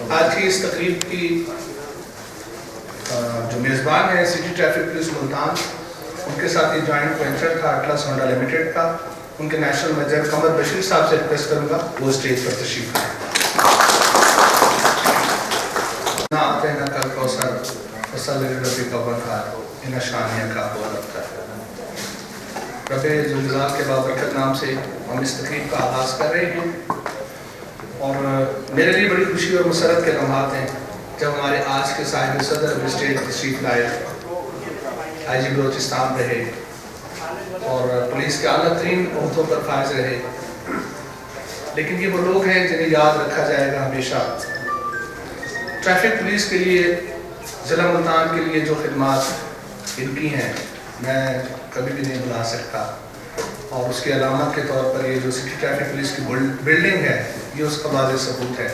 آج کی اس تقریب کی جو میزبان ہیں سٹی ٹریفک پولیس ملتان، ان کے ساتھ یہ جوائنٹ وینچر تھا اٹلس ہونڈا لمیٹڈ کا، ان کے نیشنل مینیجر قمر بشیر صاحب سے ریکویسٹ کروں گا وہ اسٹیج پر تشریف لائیں۔ نہ آتے ہیں نہ کل کوثر وصل ربی کا برکات ان شانیہ کا ہوا رکھتا ہے۔ رب ذوالجلال کے بابرکت نام سے ہم اس تقریب کا آغاز کر رہے ہیں، اور میرے لیے بڑی خوشی اور مسرت کے لمحات ہیں جب ہمارے آج کے صاحب صدر اسٹیج تشریف لائے آئی جی بلوچستان رہے اور پولیس کے اعلیٰ ترین عہدوں پر فائز رہے، لیکن یہ وہ لوگ ہیں جنہیں یاد رکھا جائے گا ہمیشہ۔ ٹریفک پولیس کے لیے، ضلع ملتان کے لیے جو خدمات ان کی ہیں میں کبھی بھی نہیں بھلا سکتا، اور اس کی علامت کے طور پر یہ جو سٹی ٹریفک پولیس کی بلڈنگ ہے یہ اس کا واضح ثبوت ہے۔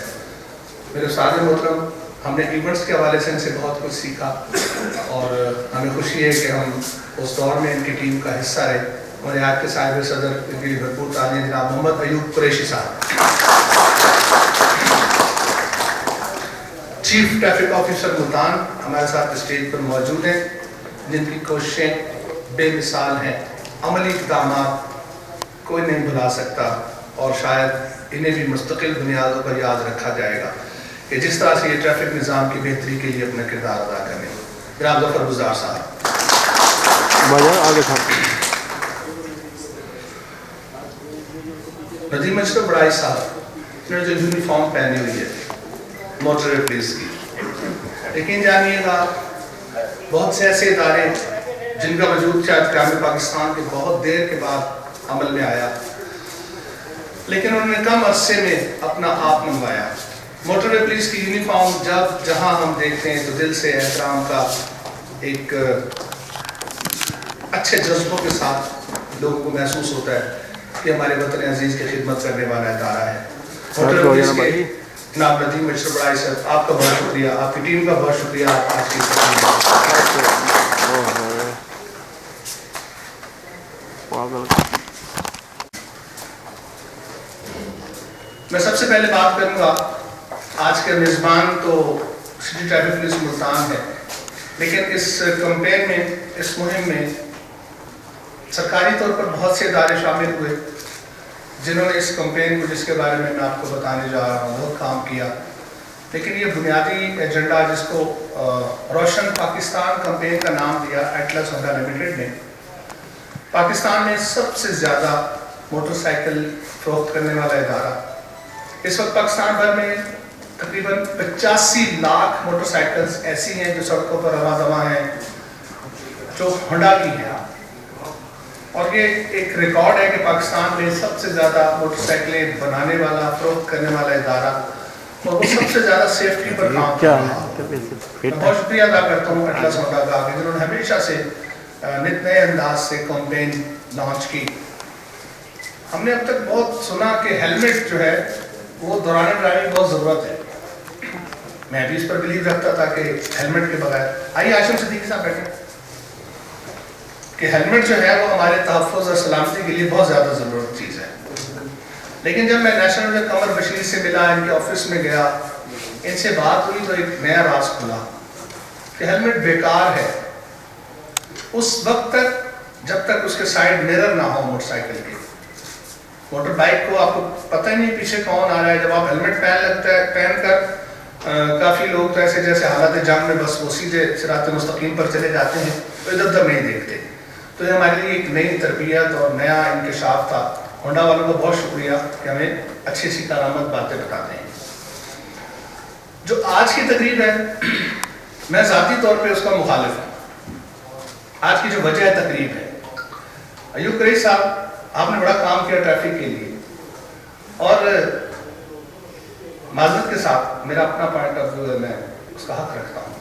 میرے استاد محترم، ہم نے ایونٹس کے حوالے سے ان سے بہت کچھ سیکھا، اور ہمیں خوشی ہے کہ ہم اس دور میں ان کی ٹیم کا حصہ رہے۔ اور آپ کے صاحب صدر ان کی بھرپور تعلیم جناب محمد ایوب قریشی صاحب، چیف ٹریفک آفیسر ملتان ہمارے ساتھ اسٹیج پر موجود ہیں، جن کی کوششیں بے مثال ہیں، عملی اقدامات کوئی نہیں بھلا سکتا، اور شاید انہیں بھی مستقل بنیادوں پر یاد رکھا جائے گا کہ جس طرح سے یہ ٹریفک نظام کی بہتری کے لیے اپنا کردار ادا کریں۔ جناب ظفر گزار صاحب، ندیم اشرف بڑائی صاحب، انہوں نے جو یونیفارم پہنی ہوئی ہے موٹر پولیس کی، یقین جانیے گا بہت سے ایسے ادارے جن کا وجود شاید قیام پاکستان کے بہت دیر کے بعد عمل میں آیا، لیکن انہوں نے کم عرصے میں اپنا آپ منوایا۔ موٹر پولیس کی یونیفارم جب جہاں ہم دیکھتے ہیں تو دل سے احترام کا ایک اچھے جذبوں کے ساتھ لوگوں کو محسوس ہوتا ہے کہ ہمارے وطن عزیز کی خدمت کرنے والا ادارہ ہے۔ موٹر پولیس کے جناب ندیم اشرف بڑائی صاحب، آپ کا بہت شکریہ، آپ کی ٹیم کا بہت شکریہ۔ آپ آج کی میں سب سے پہلے بات کروں گا، آج کے میزبان تو سٹی ٹریفک پولیس ملتان ہے، لیکن اس کمپین میں، اس مہم میں سرکاری طور پر بہت سے ادارے شامل ہوئے جنہوں نے اس کمپین کو، جس کے بارے میں میں آپ کو بتانے جا رہا ہوں، بہت کام کیا۔ لیکن یہ بنیادی ایجنڈا جس کو روشن پاکستان کمپین کا نام دیا اٹلس ہونڈا لمیٹڈ نے، پاکستان میں سب سے زیادہ موٹر سائیکل فروخت کرنے والا ادارہ، اس وقت پاکستان بھر میں تقریباً 85 لاکھ موٹر سائیکلز ایسی ہیں جو سڑکوں پر رواں دواں ہیں جو ہونڈا کی ہیں، اور یہ ایک ریکارڈ ہے کہ پاکستان میں سب سے زیادہ موٹر سائیکلیں بنانے والا، فروخت کرنے والا ادارہ، اور وہ سب سے زیادہ سیفٹی پر کام کر رہا ہے۔ میں بہت شکریہ ادا کرتا ہوں اٹلس ہونڈا کا کہ جنہوں نے ہمیشہ سے نت نئے انداز سے کمپین لانچ کی۔ ہم نے اب تک بہت سنا کہ ہیلمٹ جو ہے وہ دوران ڈرائیونگ بہت ضرورت ہے، میں بھی اس پر بلیو رکھتا تھا کہ ہیلمٹ کے بغیر، آئیے عاشم صدیقی صاحب بیٹھیں، کہ ہیلمٹ جو ہے وہ ہمارے تحفظ اور سلامتی کے لیے بہت زیادہ ضرورت چیز ہے۔ لیکن جب میں نیشنل مینیجر قمر بشیر سے ملا، ان کے آفس میں گیا، ان سے بات ہوئی تو ایک نیا راز کھلا کہ ہیلمٹ بیکار ہے اس وقت تک جب تک اس کے سائیڈ مرر نہ ہو موٹر سائیکل کے۔ موٹر بائک کو آپ کو پتہ ہی نہیں پیچھے کون آ رہا ہے، جب آپ ہیلمٹ پہن کر کافی لوگ تو ایسے جیسے حالت جنگ میں بس وہ سیدھے صراط مستقیم پر چلے جاتے ہیں، تو ادھر ادھر نہیں دیکھتے۔ تو یہ ہمارے لیے ایک نئی تربیت اور نیا انکشاف تھا۔ ہونڈا والوں کو بہت شکریہ کہ ہمیں اچھی سی کارآمد باتیں بتاتے ہیں۔ جو آج کی تقریب ہے میں ذاتی طور پہ اس کا مخالف ہوں۔ آج کی جو وجہ تقریب ہے، ایوب قریشی صاحب آپ نے بڑا کام کیا ٹریفک کے لیے، اور معذرت کے ساتھ میرا اپنا پوائنٹ آف ویو ہے، میں اس کا حق رکھتا ہوں۔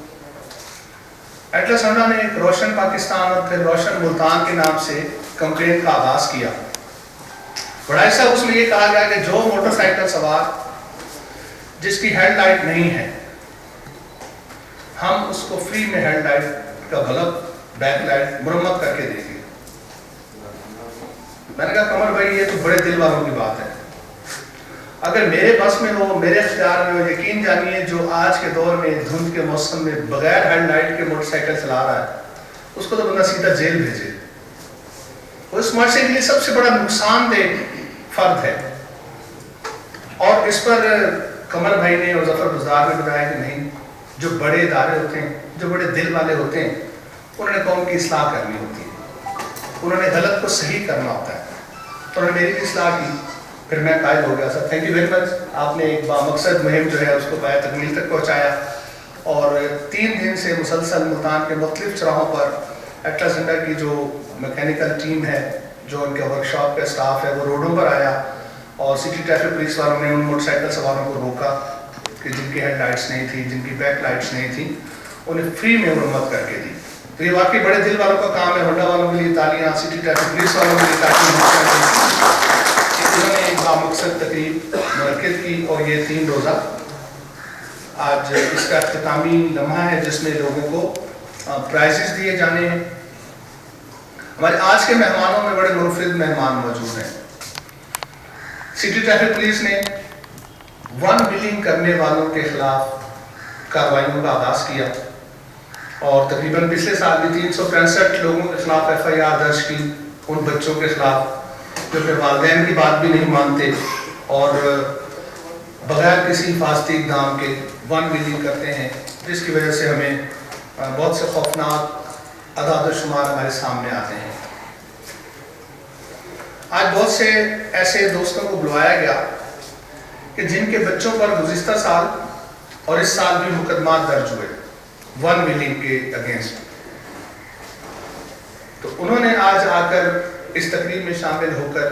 اٹلس ہونڈا نے ایک روشن پاکستان اور پھر روشن ملتان کے نام سے کمپین کا آغاز کیا۔ بڑائی صاحب اس میں یہ کہا گیا کہ جو موٹر سائیکل سوار جس کی ہیڈ لائٹ نہیں ہے، ہم اس کو فری میں ہیڈ لائٹ کا بلب، بیک لائٹ مرمت کر کے دیں گے۔ میں نے کہا قمر بھائی یہ تو بڑے دل والوں کی بات ہے، اگر میرے بس میں ہو، میرے اختیار میں ہو، یقین جانیے جو آج کے دور میں دھند کے موسم میں بغیر ہیڈ لائٹ کے موٹر سائیکل چلا رہا ہے اس کو تو بندہ سیدھا جیل بھیجے. وہ اس معاشرے کے لیے سب سے بڑا نقصان دہ فرد ہے. اور اس پر قمر بھائی نے اور ظفر بزدار نے بتایا کہ نہیں، جو بڑے ادارے ہوتے ہیں، جو بڑے دل والے ہوتے ہیں، انہوں نے قوم کی اصلاح کرنی ہوتی ہے، انہوں نے غلط کو صحیح کرنا ہوتا ہے. تو انہوں نے میری بھی اصلاح کی، پھر میں قائل ہو گیا. Sir thank you very much. آپ نے ایک بامقصد مہم جو ہے اس کو پایہ تکمیل تک پہنچایا، اور 3 دن سے مسلسل ملتان کے مختلف چوراہوں پر ایٹلس انڈیا کی جو میکینیکل ٹیم ہے، جو ان کے ورکشاپ کا اسٹاف ہے، وہ روڈوں پر آیا اور سٹی ٹریفک پولیس والوں نے ان موٹر سائیکل سواروں کو روکا کہ جن کی ہیڈ لائٹس نہیں تھی، جن کی بیک لائٹس نہیں تھی، انہیں فری میں مرمت کر کے دی. تو یہ واقعی بڑے دل والوں کا کام ہے. ہونڈا والوں کے لیے تالیاں، سٹی ٹریفک پولیس والوں کے لیے تالیاں. انہوں نے ایک بامقصد تقریب منعقد کی اور یہ 3 روزہ آج اس کا اختتامی لمحہ ہے جس میں لوگوں کو پرائزز دیے جانے ہیں. ہمارے آج کے مہمانوں میں بڑے منفرد مہمان موجود ہیں. سٹی ٹریفک پولیس نے ون ویلنگ کرنے والوں کے خلاف کارروائیوں کا آغاز کیا اور تقریباً پچھلے سال بھی 365 لوگوں کے خلاف ایف آئی آر درج کی، ان بچوں کے خلاف جو اپنے والدین کی بات بھی نہیں مانتے اور بغیر کسی حفاظتی اقدام کے ون ویلنگ کرتے ہیں، جس کی وجہ سے ہمیں بہت سے خوفناک اعداد و شمار ہمارے سامنے آتے ہیں. آج بہت سے ایسے دوستوں کو بلوایا گیا کہ جن کے بچوں پر گزشتہ سال اور اس سال بھی مقدمات درج ہوئے ون ویلنگ کے اگینسٹ. تو انہوں نے آج آ کر اس تقریب میں شامل ہو کر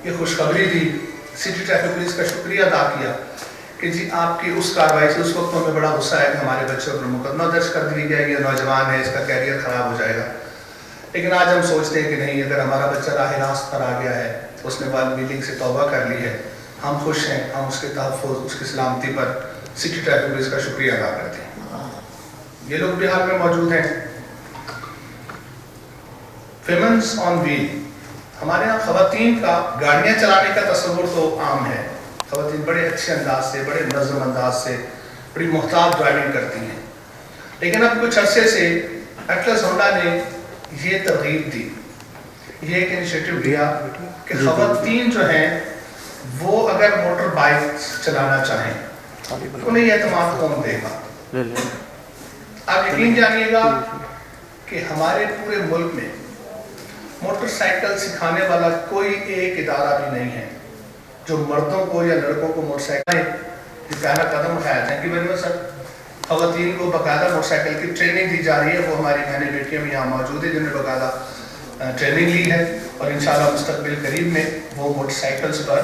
یہ خوشخبری دی، سٹی ٹریفک پولیس کا شکریہ ادا کیا کہ جی آپ کی اس کارروائی سے اس وقت ہمیں بڑا غصہ ہے کہ ہمارے بچوں پر مقدمہ درج کر دی گیا، یہ نوجوان ہے، اس کا کیریئر خراب ہو جائے گا. لیکن آج ہم سوچتے ہیں کہ نہیں، اگر ہمارا بچہ راہ راست پر آ گیا ہے، اس نے ون ویلنگ سے توبہ کر لی ہے، ہم خوش ہیں. ہم اس کے تحفظ، اس کی سلامتی پر سٹی ٹریفک پولیس کا شکریہ ادا کرتے ہیں. یہ لوگ بھی حال میں موجود ہیں. ویمنز آن ویل، ہمارے یہاں خواتین کا گاڑیاں چلانے کا تصور تو عام ہے. خواتین بڑے اچھے انداز سے، بڑے منظم انداز سے، بڑی محتاط ڈرائیونگ کرتی ہیں. لیکن اب کچھ عرصے سے ایٹلس ہونڈا نے یہ ترغیب دی، یہ ایک انیشیٹو لیا کہ خواتین جو ہیں وہ اگر موٹر بائک چلانا چاہیں انہیں یہ اعتماد کون دے گا. آپ یقین جانیے گا کہ ہمارے پورے ملک میں موٹر سائیکل سکھانے والا کوئی ایک ادارہ بھی نہیں ہے جو مردوں کو یا لڑکوں کو موٹر سائیکل یہ پہلا قدم اٹھایا. تھینک یو ویری مچ سر. خواتین کو باقاعدہ موٹر سائیکل کی ٹریننگ دی جا رہی ہے. وہ ہماری بہنیں بیٹیاں بھی یہاں موجود ہیں جنہوں نے باقاعدہ ٹریننگ لی ہے اور انشاءاللہ مستقبل قریب میں وہ موٹر سائیکلز پر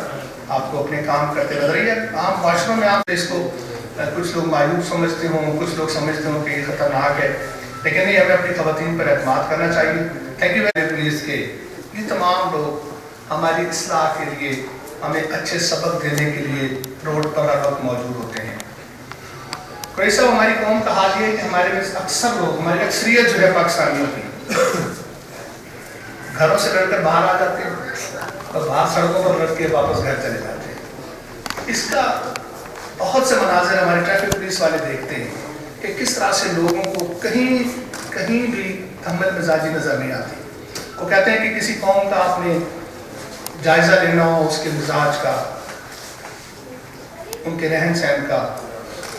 آپ کو اپنے کام کرتے نظر آئیے. عام معاشروں میں آپ اس کو کچھ لوگ مایوب سمجھتے ہوں، کچھ لوگ سمجھتے ہوں کہ یہ خطرناک ہے، لیکن نہیں، ہمیں اپنی خواتین پر اعتماد کرنا چاہیے. تھینک یو ویری پولیس کے یہ تمام لوگ ہماری اصلاح کے لیے، ہمیں اچھے سبق دینے کے لیے روڈ پر ہر وقت موجود ہوتے ہیں. کوئی صاحب، ہماری قوم کا حال یہ ہے کہ ہمارے میں اکثر لوگ، ہماری اکثریت جو ہے پاکستانیوں کی گھروں سے لڑ کر باہر آ جاتے ہیں اور باہر سڑکوں پر لڑ کے واپس گھر چلے جاتے ہیں. اس کا بہت سے مناظر ہمارے ٹریفک پولیس والے دیکھتے ہیں کہ کس طرح سے لوگوں کو کہیں بھی تحمل مزاجی نظر نہیں آتی. وہ کہتے ہیں کہ کسی قوم کا آپ نے جائزہ لینا ہو، اس کے مزاج کا، ان کے رہن سہن کا،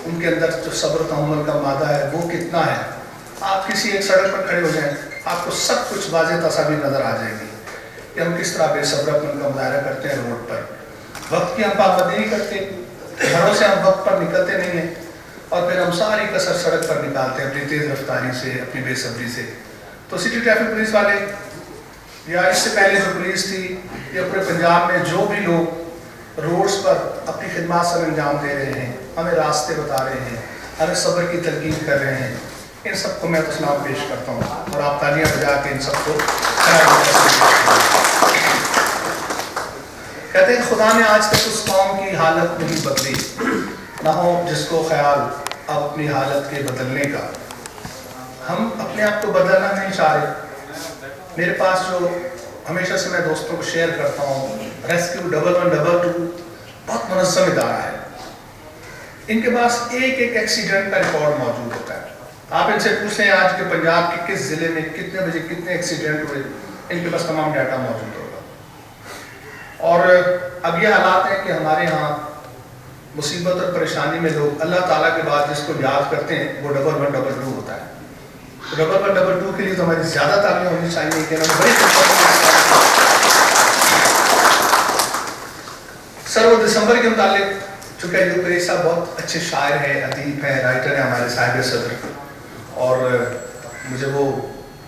ان کے اندر جو صبر و تحمل کا مادہ ہے وہ کتنا ہے. آپ کسی ایک سڑک پر کھڑے ہو جائیں، آپ کو سب کچھ واضح تصاویر نظر آ جائے گی کہ ہم کس طرح بے صبر اپن کا مظاہرہ کرتے ہیں روڈ پر. وقت کی ہم پابندی نہیں کرتے، گھروں سے ہم وقت پر نکلتے نہیں ہیں اور پھر ہم ساری کسر سڑک پر نکالتے ہیں اپنی تیز رفتاری سے، اپنی بے صبری سے. تو سٹی ٹریفک پولیس والے یا اس سے پہلے جو پولیس تھی یا پورے پنجاب میں جو بھی لوگ روڈز پر اپنی خدمات سر انجام دے رہے ہیں، ہمیں راستے بتا رہے ہیں، ہمیں صبر کی تلقین کر رہے ہیں، ان سب کو میں تو سلام پیش کرتا ہوں اور آپ تالیاں بجا کے ان سب کو کہتے ہیں خدا نے آج تک اس قوم کی حالت نہیں بدلی، نہ ہو جس کو خیال اب اپنی حالت کے بدلنے کا. ہم اپنے آپ کو بدلنا نہیں چاہ رہے. میرے پاس جو ہمیشہ سے میں دوستوں کو شیئر کرتا ہوں، ریسکیو 1122 بہت منظم ادارہ ہے. ان کے پاس ایک ایک ایکسیڈنٹ کا ریکارڈ موجود ہوتا ہے. آپ ان سے پوچھیں آج کے پنجاب کے کس ضلع میں کتنے بجے کتنے ایکسیڈنٹ ہوئے, ان کے پاس تمام ڈیٹا موجود ہوگا. اور اب یہ حالات ہیں کہ ہمارے ہاں مصیبت اور پریشانی میں لوگ اللہ تعالیٰ کے بعد جس کو یاد کرتے ہیں وہ 1122 ہوتا ہے. 1122 کے لیے تو ہماری زیادہ تعلیم ہونی چاہیے کہ ہم بڑی سر. وہ دسمبر کے متعلق چونکہ ایوب قریشی صاحب بہت اچھے شاعر ہیں, ادیب ہیں, رائٹر ہیں ہمارے صاحب صدر, اور مجھے وہ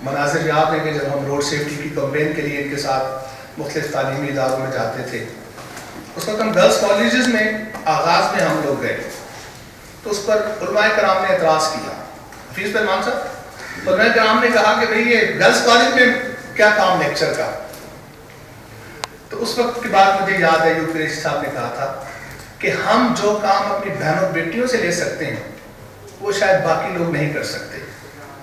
مناظر یاد ہیں کہ جب ہم روڈ سیفٹی کی کمپین کے لیے ان کے ساتھ مختلف تعلیمی اداروں میں جاتے تھے, اس وقت ہم گرلز کالجز میں آغاز میں ہم لوگ گئے تو اس پر علماء کرام نے اعتراض کیا. حفیظ پہلوان صاحب, علماء کرام نے کہا کہ بھئی یہ گرلز کالج میں کیا کام لیکچر کا. تو اس وقت کی بات مجھے یاد ہے ایوب قریشی صاحب نے کہا تھا کہ ہم جو کام اپنی بہنوں بیٹیوں سے لے سکتے ہیں وہ شاید باقی لوگ نہیں کر سکتے.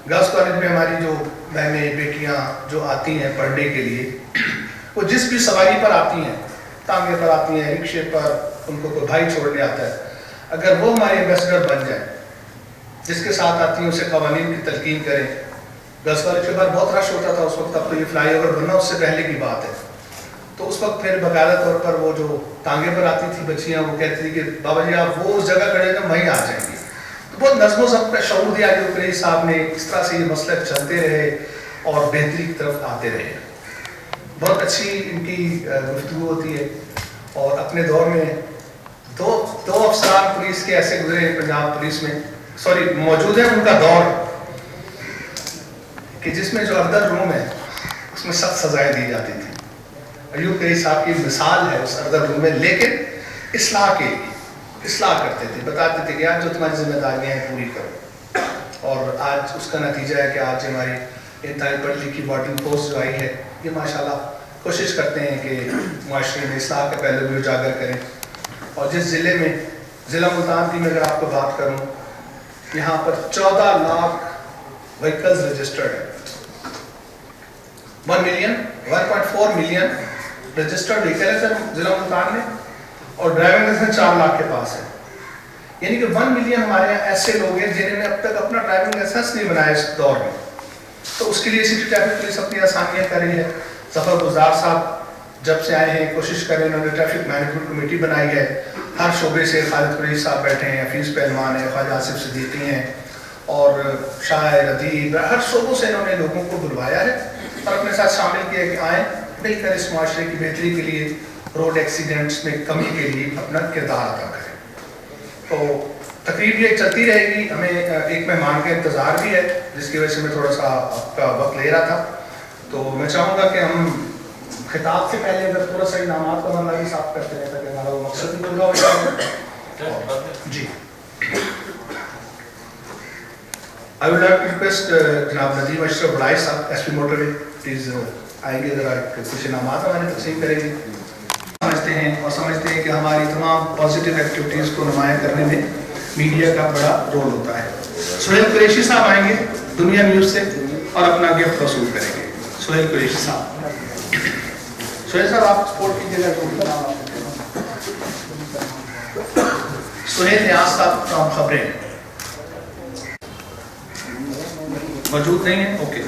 گرلز کالج میں ہماری جو بہنیں بیٹیاں جو آتی ہیں پڑھنے کے لیے, وہ جس بھی سواری پر آتی ہیں, ٹانگے پر آتی ہیں, رکشے پر, ان کو کوئی بھائی چھوڑنے آتا ہے, اگر وہ ہمارے ایمبیسڈر بن جائیں, جس کے ساتھ آتی ہیں اسے قوانین کی تلقین کریں. گرلز کالج کے بعد بہت رش ہوتا تھا اس وقت, اب تو یہ فلائی اوور بننا اس سے پہلے کی بات ہے. تو اس وقت پھر باقاعدہ طور پر وہ جو ٹانگے پر آتی تھی بچیاں, وہ کہتی تھی کہ بابا جی آپ وہ اس جگہ کھڑے تو وہیں آ جائیں گے. تو بہت نظم و ضبط کا شعور دیا ایوب قریشی صاحب نے, اس طرح سے یہ مسلک چلتے رہے اور بہتری کی طرف آتے رہے. بہت اچھی ان کی گفتگو ہوتی ہے. اور اپنے دور میں دو افسران پولیس کے ایسے گزرے ہیں پنجاب پولیس میں, سوری موجود ہیں, ان کا دور کہ جس میں جو اردر روم ہے اس میں سخت سزائیں دی جاتی تھی. ایوب قریشی صاحب کی مثال ہے اس اردر روم میں, لیکن اصلاح کے لیے اصلاح کرتے تھے, بتاتے تھے کہ آج جو تمہاری ذمہ داریاں ہیں پوری کرو. اور آج اس کا نتیجہ ہے کہ آج ہماری انتہائی پڑھ لکھی وارڈنگ فورس جو آئی ہے, یہ ماشاءاللہ کوشش کرتے ہیں کہ معاشرے میں اصلاح کے پہلو بھی اجاگر کریں. اور جس ضلع میں, ضلع ملتان کی میں اگر آپ کو بات کروں, یہاں پر 14 لاکھ وہیکلز رجسٹرڈ ہیں, 1.4 ملین رجسٹرڈ وہیکل ہے سر ضلع ملتان میں, اور ڈرائیونگ لائسنس 4 لاکھ کے پاس ہے. یعنی کہ 1 ملین ہمارے یہاں ایسے لوگ ہیں جنہوں نے اب تک اپنا ڈرائیونگ لائسنس نہیں بنایا اس دور میں. تو اس کے لیے سٹی ٹریفک پولیس اپنی آسانیاں کر رہی ہے. ظفر گلزار صاحب جب سے آئے ہیں کوشش کر رہے ہیں, انہوں نے ٹریفک مینجمنٹ کمیٹی بنائی ہے, ہر شعبے سے خالد قریشی صاحب بیٹھے ہیں, حفیظ پہلوان ہیں, خواجہ آصف صدیقی ہیں, اور شاعر, ادیب, ہر شعبوں سے انہوں نے لوگوں کو بلوایا ہے اور اپنے ساتھ شامل کیا کہ آئیں مل کر اس معاشرے کی بہتری کے لیے, روڈ ایکسیڈنٹس میں کمی کے لیے اپنا کردار ادا کریں. تو تقریب یہ چلتی رہے گی. ہمیں ایک مہمان کا انتظار بھی ہے جس کی وجہ سے میں تھوڑا سا آپ کا وقت لے رہا تھا. تو میں چاہوں گا کہ ہم خطاب سے پہلے اگر تھوڑا سا انعامات کا معاملہ بھی صاف کرتے ہیں تاکہ ہمارا وہ مقصد بھی پورا ہو جائے. جی, I would like to request جناب ندیم اشرف بڑائی صاحب S P motor way please آئیں گے, ذرا کچھ انعامات ہمارے تقسیم کریں گے. سمجھتے ہیں اور سمجھتے ہیں کہ ہماری تمام پازیٹیو ایکٹیویٹیز کو نمایاں کرنے میں میڈیا کا بڑا رول ہوتا ہے. سہیل قریشی صاحب آئیں گے دنیا نیوز سے اور اپنا گفٹ وصول کریں گے. سہیل قریشی صاحب, سہیل صاحب آپ سپورٹ کیجیے گا. سہیل نیاز صاحب فرام خبریں موجود نہیں ہیں, اوکے.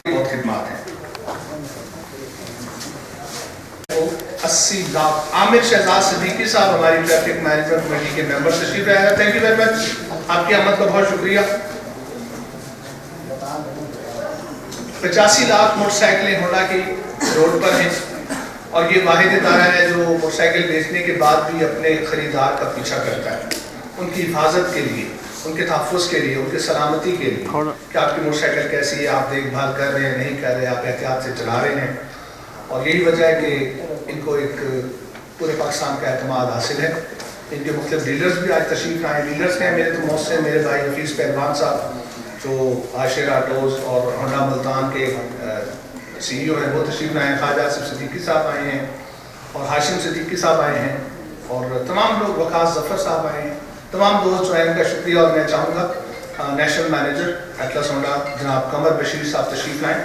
بہت خدمات ہیں. 80 لاکھ. عامر شہزاد صدیقی صاحب ہماری ٹریفک مینجمنٹ کمیٹی کے ممبر تشریف لائے ہیں. تھینک یو ویری مچ, آپ کی آمد کا بہت شکریہ. 85 لاکھ موٹر سائیکلیں ہونڈا کی روڈ پر ہیں, اور یہ واحد ادارہ ہے جو موٹر سائیکل بیچنے کے بعد بھی اپنے خریدار کا پیچھا کرتا ہے, ان کی حفاظت کے لیے, ان کے تحفظ کے لیے, ان کے سلامتی کے لیے کہ آپ کی موٹر سائیکل کیسی ہے, آپ دیکھ بھال کر رہے ہیں نہیں کر رہے, آپ احتیاط سے چلا رہے ہیں. اور یہی وجہ ہے کہ ان کو ایک پورے پاکستان کا اعتماد حاصل ہے. ان کے مختلف ڈیلرز بھی آج تشریف لائے. ڈیلرز ہیں میرے تو موثر میرے بھائی حفیظ پہلوان صاحب جو عاشر آٹوز اور ہونڈا ملتان کے CEO ہیں وہ تشریف لائے ہیں, خواجہ آصف صدیقی صاحب آئے ہیں, اور ہاشم صدیقی صاحب آئے ہیں, اور تمام لوگ, وقاص ظفر صاحب آئے ہیں, تمام دوست جو ہیں ان کا شکریہ. اور میں چاہوں گا نیشنل مینیجر ایٹلس ہونڈا جناب قمر بشیر صاحب تشریف لائیں.